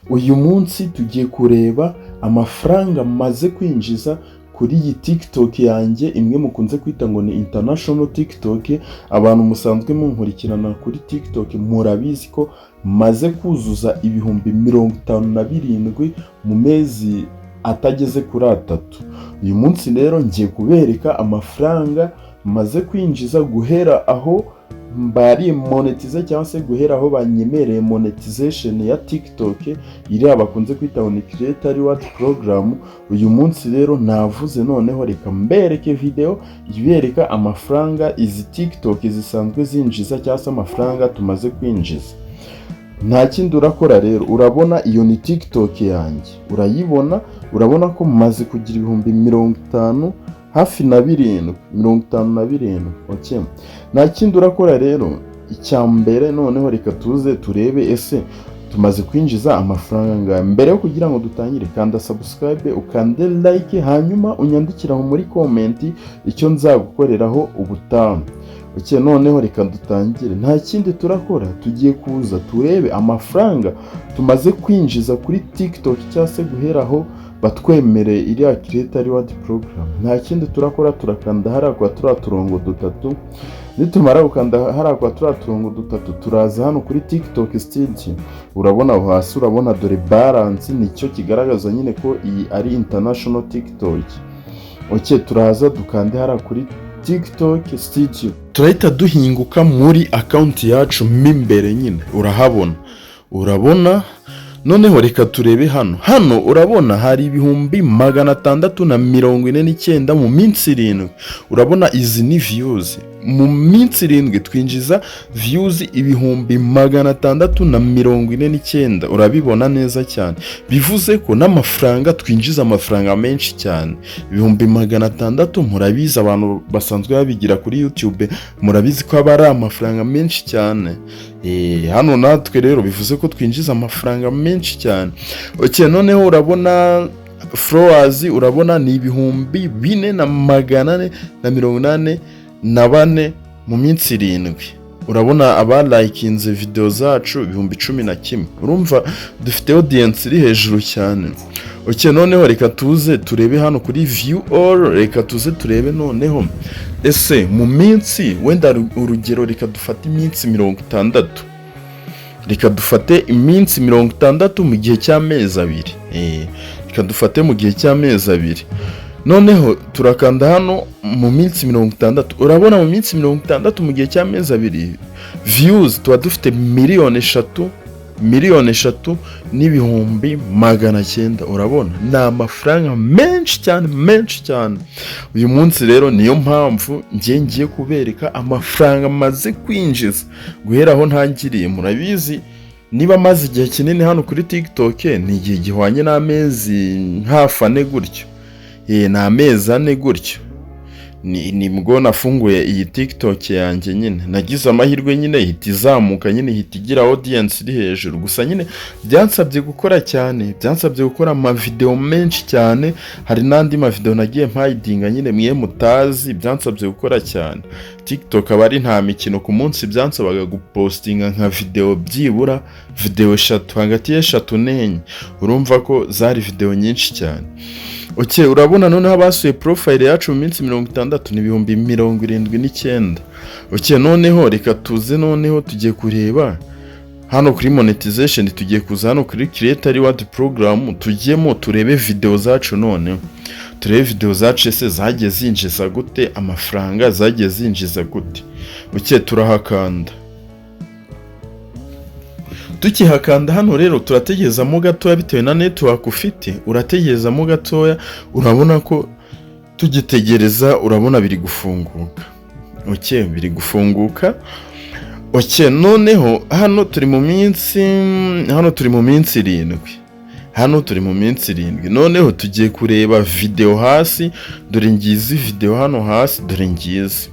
uyu munsi tugiye kureba amafaranga maze kwinjiza kuri iyi TikTok yanjye, imwe mukunze kwita ngo ni international TikTok. Abantu musanzwe munkurikirana kuri TikTok murabizi ko maze kuzuza ibihumbi 57 mu mezi atageze kuri 3. Uyu munsi rero ngiye kubereka amafaranga maze kwinjiza guhera aho mbari monetize cyangwa se guhera aho banyemereye monetization ya TikTok iri abakunze kwita ngo ni Creator Reward Program. Uyu munsi rero navuze noneho reka mbereke video ibereka amafaranga izi TikTok zisanzwe zinjiza cyangwa se amafaranga tumaze kwinjiza. Nta kindi urakora rero, urabona iyo ni TikTok yanjye, urayibona, urabona ko maze kugira ibihumbi 50 hafi na 57. Okay, nta kindi urakora rero, icyambere noneho reka tuze turebe ese tumaze kwinjiza amafaranga ngahe. Mbere yo kugira ngo dutangire, kanda subscribe, ukande like, hanyuma unyandikira muri comment icyo nzagukoreraho ubutaha. Okay, noneho reka dutangire. Nta kindi turakora, tugiye kuza turebe amafaranga tumaze kwinjiza kuri TikTok cyangwa se guheraho batwemereye iriya Creator Reward Program. Nta kindi turakora, turakanda hariya kwa turiya turongo dutatu. Nitumara gukanda hariya kwa turiya turongo dutatu, turaza hano kuri TikTok Studio. Urabona aho hasi, urabona dore balance, nicyo kigaragaza nyine ko iyi ari international TikTok. Okay, turaza dukande hariya kuri TikTok Studio. Turahita duhinguka muri account yacu mimbere nyine, urabona. Noneho reka turebe hano urabona hari ibihumbi 649 mu minsi 7. Urabona izi ni views mu minsi 7 twinjiza views ibihumbi 649. Urabibona neza cyane, bivuze ko n'amafaranga twinjiza amafaranga menshi cyane, ibihumbi 600. Murabizi abantu basanzwe babigira kuri YouTube, murabizi ko aba ari amafaranga menshi cyane. Hano natwe rero bivuze ko twinjiza amafaranga menshi cyane. Okay, noneho urabona followers, urabona ni ibihumbi 4,484 mu minsi 7. Urabona aba likinze video zacu ibihumbi 11. Urumva dufite audience iri hejuru cyane. Okay, noneho reka tuze turebe hano kuri view all, reka tuze turebe noneho ese mu minsi, wenda urugero reka dufate iminsi 60. Reka dufate iminsi 60 mu gihe cy'amezi 2. Reka dufate mu gihe cy'amezi 2. Noneho turakanda hano mu minsi 60. Urabona mu minsi 60 mu gihe cy'amezi 2 views tuba dufite 3,3 n'ibihumbi 900. Urabona ni amafaranga menshi cyane. Uyu munsi rero niyo mpamvu ngiye kubereka amafaranga maze kwinjiza guhera aho ntangiriye. Murabizi niba maze igihe kinini hano kuri TikTok, ni igihe gihwanye n'amezi hafi 4 gutyo. Ni amezi 4 gutyo nibwo nafunguye iyi TikTok yanjye. Nyine nagize amahirwe nyine ihita izamuka, nyine ihita igira audience iri hejuru. Gusa nyine byansabye gukora cyane, byansabye gukora ama video menshi cyane. Hari n'andi ma video nagiye mpayidinga nyine mwe mutazi, byansabye gukora cyane. TikTok aba ari nta mikino, ku munsi byansabaga gupostinga nka video byibura video 3 hagati ya 3 n'4. Urumva ko zari video nyinshi cyane. Okay, urabona noneho abasuye profile yacu mu minsi 60 ni ibihumbi 79. Okay, noneho reka tuze noneho tugiye kureba hano kuri monetization. Tugiye kuza hano kuri Creator Reward Program, tugiyemo turebe video zacu. None turebe video zacu ese zagiye zinjiza gute, amafaranga zagiye zinjiza gute. Okay, turahakanda. Tukihakanda hano rero turategerezamo gatoya bitewe na network ufite, urategerezamo gatoya. Urabona ko tugitegereza, urabona biri gufunguka. Okay, biri gufunguka. Okay, noneho hano turi mu minsi 7. Noneho tugiye kureba video hasi, dore ngizi video hano hasi, dore ngizi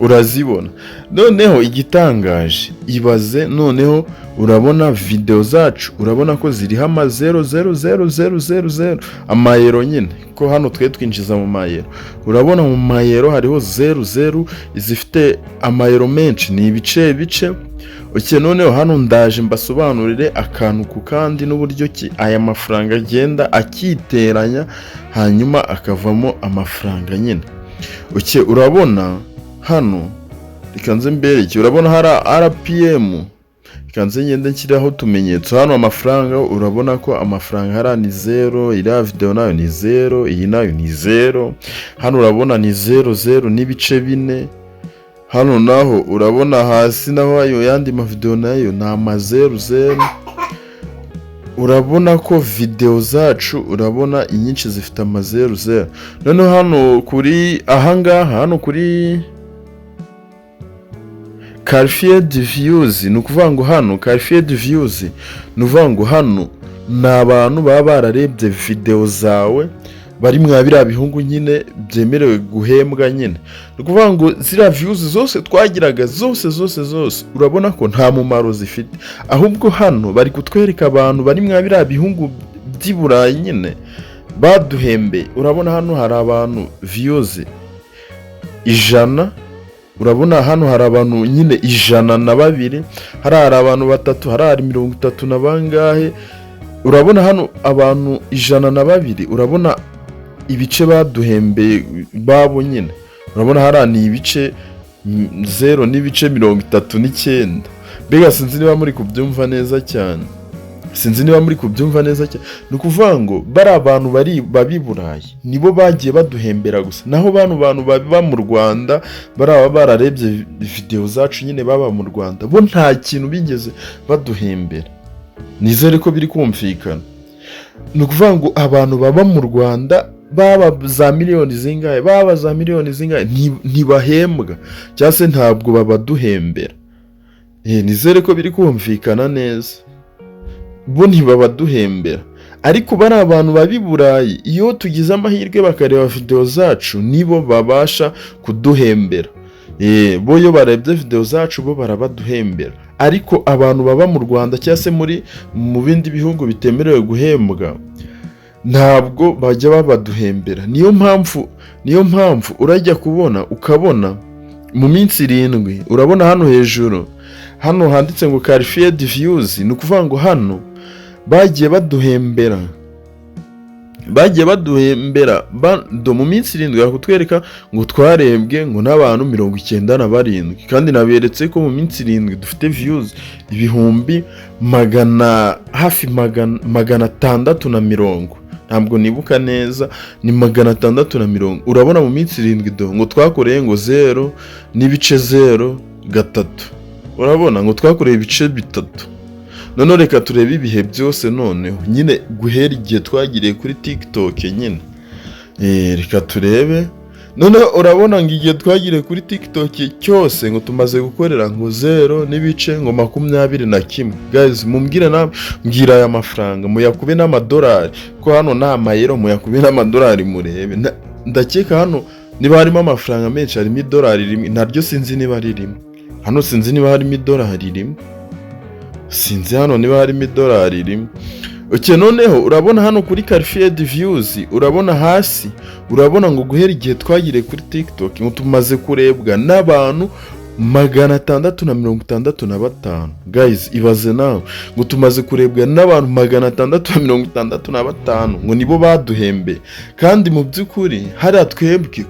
urazibona. Noneho igitangaje ibaze, noneho urabona video zacu, urabona ko ziriho ama 0,00000 amayero nyine, ko hano twe twinjiza mu mayero. Urabona mu mayero hariho 00 izifite amayero menshi, ni ibice. noneho hano ndaje mbasobanurire akantu ku kandi n'uburyo ki aya mafaranga agenda akiteranya hanyuma akavamo amafaranga nyine. Urabona hano rikanze mbereke, urabona hari RPM, rikanze ngende nshyiraho utumenyetso hano. Amafaranga urabona ko amafaranga hari ni 0, iriya video nayo ni 0, iyi nayo ni 0. Hano urabona ni 0 n'ibice 4. Hano naho urabona hasi naho ayo yandi mavideo nayo ni ama 0. Urabona ko video zacu urabona inyinshi zifite ama 0. Noneho hano kuri ahangaha, hano kuri qualified views, ni ukuvuga ngo hano qualified views ni ukuvuga ngo hano ni abantu baba bararebye video zawe bari mwabira bihugu nyine byemerewe guhembwa nyine. Ni ukuvuga ngo ziriya views zose twagiraga zose urabona ko nta mumaro zifite, ahubwo hano bari kutwereka abantu bari mwabira bihugu by'i Burayi nyine baduhembe. Urabona hano hari abantu views 100, urabona hano hari abantu nyine 102, hari abantu 3, hari 30 na bangahe. Urabona hano abantu 102, urabona ibice baduhembeye babo nyine. Urabona hari ni ibice 0 n'ibice 39. Mbega sinzi niba muri kubyumva neza cyane, ni ukuvuga ngo bari abantu babi Burayi nibo bagiye baduhembera gusa, naho bantu baba mu Rwanda baraba bararebye video zacu nyine baba mu Rwanda bo nta kintu bigeze baduhembera. Nizere ko biri kumvikana. Ni ukuvuga ngo abantu baba mu Rwanda baba za miliyoni zingahe ntibahembwa cyangwa se ntabwo babaduhembera. Nizere ko biri kumvikana neza, bo ntibabaduhembera. Ariko bari abantu babi Burayi iyo tugize amahirwe bakareba video zacu nibo babasha kuduhembera. Bo iyo barebye video zacu bo barabaduhembera, ariko abantu baba mu Rwanda cyangwa se mu bindi bihugu bitemerewe guhembwa ntabwo bajya babaduhembera. Niyo mpamvu urajya kubona ukabona mu minsi 7 urabona hano hejuru hano handitse ngo qualified views, ni ukuvuga ngo hano bagiye baduhembera mu minsi 7 kutwereka ngo twarebwe ngo n'abantu 97, kandi naberetse ko mu minsi 7 dufite views ibihumbi hafi 650. Ntabwo nibuka neza, ni 650. Urabona mu minsi 7 ngo twakoreye ngo 0 n'ibice 0 gatatu. Urabona ngo twakoreye ibice 3. None reka turebe ibihe byose noneho nyine guhera igihe twagiriye kuri TikTok nyine. Reka turebe. None urabona ngo igihe twagiriye kuri TikTok cyose ngo tumaze gukorera ngo 0 n'ibice ngo 21. Guys, mumbwire mbwira aya mafaranga muyakube n'amadolari, ko hano nta mayero, muyakube n'amadolari murebe. Ndakeka hano niba harimo amafaranga menshi, harimo idolari rimwe, naryo sinzi niba ririmo. Hano sinzi niba harimo idolari rimwe, sinzi hano niba harimo idolari rimwe. Noneho urabona hano kuri qualified views, urabona hasi urabona ngo guhera igihe twagiriye kuri TikTok ngo tumaze kurebwa n'abantu 665. Guys, ibaze nawe ngo tumaze kurebwa n'abantu 665 ngo nibo baduhembe, kandi mu by'ukuri hari twebwe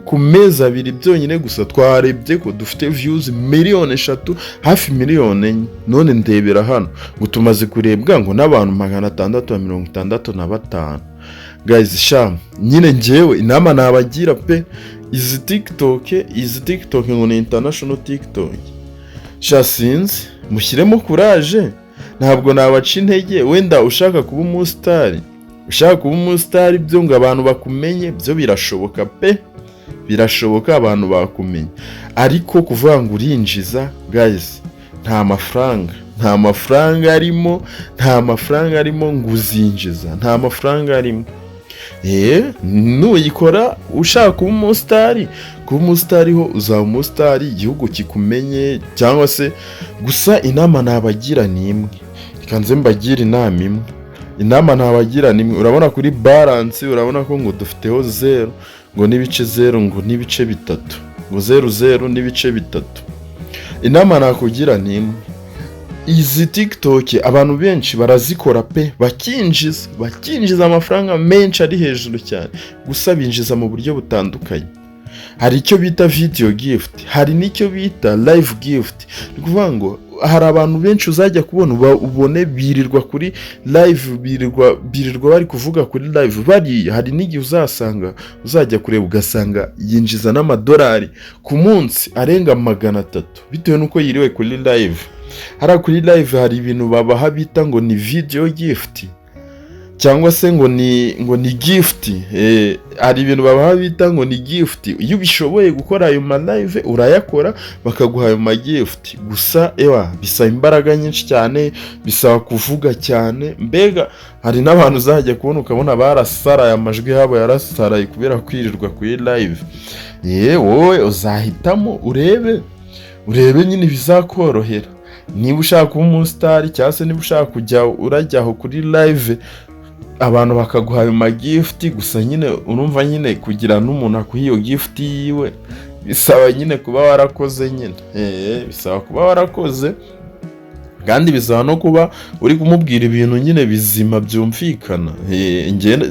ku mezi 2 byonyine gusa twarebye ko dufite views 3,000,000 hafi 1,000,000. None ndebera hano ngo tumaze kurebwa ngo n'abantu 665. Guys, nyine njyewe inama nabagira pe, izi TikTok ngo ni international TikTok. Sinzi mushyiremo courage, ntabwo nabaca intege. Wenda ushaka kuba umustar byo ngo abantu bakumenye, byo birashoboka pe, birashoboka abantu bakumenye. Ariko kuvuga ngo urinjiza, guys, nta mafaranga arimo ngo uzinjiza, nta mafaranga arimo. Nuyikora ushaka kuba umustar ho uzaba umustar, igihugu kikumenye. Cyangwa se gusa inama nabagira ni imwe, ikanze mbagira inama nabagira ni imwe. Urabona kuri balance urabona ko ngo dufiteho 0 ngo n'ibice 0 ngo n'ibice 3, ngo 0 n'ibice 3. inama nakugira ni imwe, izi TikTok abantu benshi barazikora pe, bakinjiza amafaranga menshi ari hejuru cyane, gusa binjiza mu buryo butandukanye. Hari icyo bita video gift, hari n'icyo bita live gift. Ni kuvuga ngo hari abantu benshi uzajya kubona ubone birirwa kuri live, birirwa bari kuvuga kuri live bari, hari n'igihe uzasanga uzajya kureba ugasanga yinjiza n'amadolari ku munsi arenga 300 bitewe n'uko yiriwe kuri live. Kuri live hari ibintu babaha bita ngo ni video gift cyangwa se ngo ni gift. Hari ibintu babaha bita ngo ni gift, iyo ubishoboye gukora ayo ma live urayakora bakaguha ayo ma gift. Gusa bisaba imbaraga nyinshi cyane, bisaba kuvuga cyane, mbega hari n'abantu uzajya kubona ukabona barasaraye, amajwi yabo yarasaraye kubera kwirirwa kuri live. Wowe uzahitamo urebe nyine bizakorohera. Niba ushaka kuba umusitari cyangwa se niba ushaka kujya urajyaho kuri live abantu bakaguha ayo ma gift, gusa nyine urumva nyine kugira n'umuntu akuha iyo gift yiwe bisaba nyine kuba warakoze nyine. Bisaba kuba warakoze kandi bisaba no kuba uri kumubwira ibintu nyine bizima byumvikana.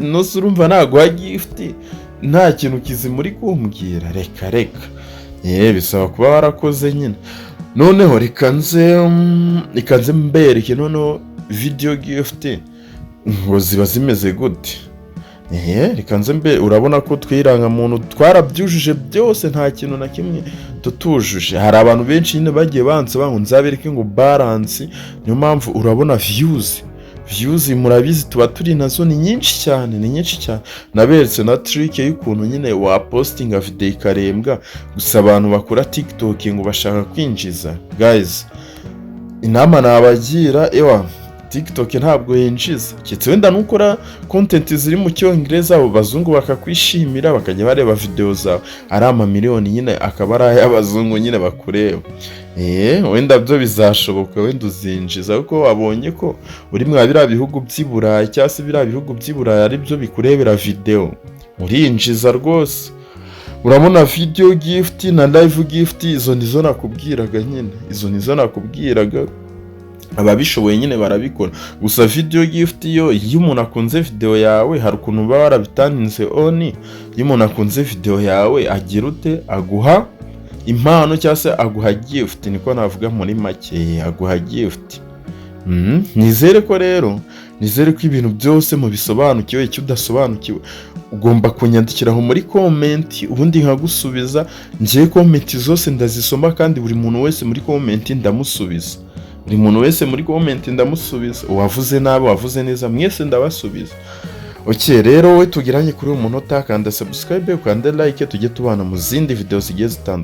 Nose urumva naguha gift nta kintu kizima uri kumbwira, reka. Bisaba kuba warakoze nyine. Noneho reka nze mbereke noneho video gift ngo ziba zimeze gute. Reka nze urabona ko twiranga muntu twarabyujuje byose, nta kintu na kimwe tutujuje. Hari abantu benshi nyine bagiye banse nzabereke ngo balance, niyo mpamvu urabona views murabizi tuba turi nazo ni nyinshi cyane. Naberetse na trick y'ukuntu nyine wa postinga video ikarembwa, gusa abantu bakora TikTok ngo bashaka kwinjiza. Guys, inama nabagira, TikTok ntabwo yinjiza, kitse wenda nukora content ziri mu cyongereza abo bazungu bakakwishimira bakajya bareba video zawe, ari amamiliyoni nyine akaba ari ay'abazungu nyine bakureba. Wenda byo bizashoboka, wenda uzinjiza kuko wabonye ko uri mwa biriya bihugu by'Iburayi cyangwa se biriya bihugu by'Iburayi ari byo bikurebera video, urinjiza rwose. Urabona video gift na live gift, izo nizo nakubwiraga, ababishoboye nyine barabikora. Gusa video gift iyo umuntu akunze video yawe hari ukuntu baba warabitaninze on, iyo umuntu akunze video yawe agira ute, aguha impano cyangwa se aguha gift, niko navuga muri make, aguha gift. Nizere ko ibintu byose mubisobanukiwe. Icyo udasobanukiwe ugomba kunyandikiraho muri comment, ubundi nkagusubiza. Ngiye comment zose ndazisoma kandi buri muntu wese muri comment ndamusubiza. Uwavuze nabi, wavuze neza, mwese ndabasubiza. Rero we tugiranye kuri uyu munota, kanda subscribe, kanda like, tujye tubana mu zindi video zigiye zitandukanye.